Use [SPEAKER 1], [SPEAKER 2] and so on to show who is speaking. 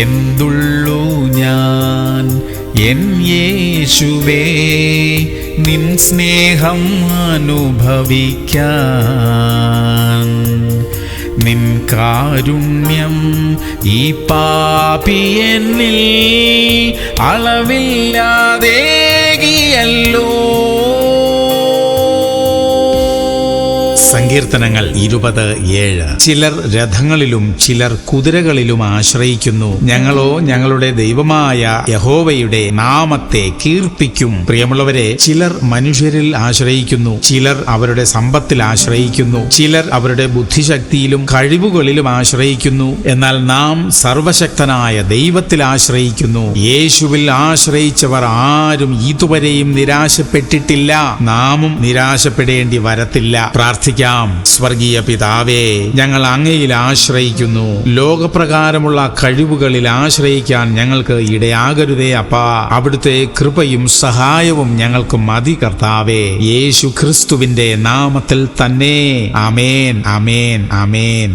[SPEAKER 1] എന്തുള്ളൂ ഞാൻ എൻ യേശുവേ നിൻ സ്നേഹം അനുഭവിക്കാൻ. നിൻ കാരുണ്യം ഈ പാപിയെന്നിൽ അളവില്ലാതേകിയല്ലോ.
[SPEAKER 2] സങ്കീർത്തനങ്ങൾ 20:7. ചിലർ രഥങ്ങളിലും ചിലർ കുതിരകളിലും ആശ്രയിക്കുന്നു, ഞങ്ങളോ ഞങ്ങളുടെ ദൈവമായ യഹോവയുടെ നാമത്തെ കീർത്തിക്കും. പ്രിയമുള്ളവരെ, ചിലർ മനുഷ്യരിൽ ആശ്രയിക്കുന്നു, ചിലർ അവരുടെ സമ്പത്തിൽ ആശ്രയിക്കുന്നു, ചിലർ അവരുടെ ബുദ്ധിശക്തിയിലും കഴിവുകളിലും ആശ്രയിക്കുന്നു. എന്നാൽ നാം സർവശക്തനായ ദൈവത്തിൽ ആശ്രയിക്കുന്നു. യേശുവിൽ ആശ്രയിച്ചവർ ആരും ഇതുവരെയും നിരാശപ്പെട്ടിട്ടില്ല. നാമും നിരാശപ്പെടേണ്ടി വരത്തില്ല. പ്രാർത്ഥിക്കാം. സ്വർഗീയ പിതാവേ, ഞങ്ങൾ അങ്ങയിൽ ആശ്രയിക്കുന്നു. ലോകപ്രകാരമുള്ള കഴിവുകളിൽ ആശ്രയിക്കാൻ ഞങ്ങൾക്ക് ഇടയാകരുതേ അപ്പാ. അവിടുത്തെ കൃപയും സഹായവും ഞങ്ങൾക്ക് മതി കർത്താവേ. യേശു ക്രിസ്തുവിന്റെ നാമത്തിൽ തന്നെ. ആമേൻ, ആമേൻ, ആമേൻ.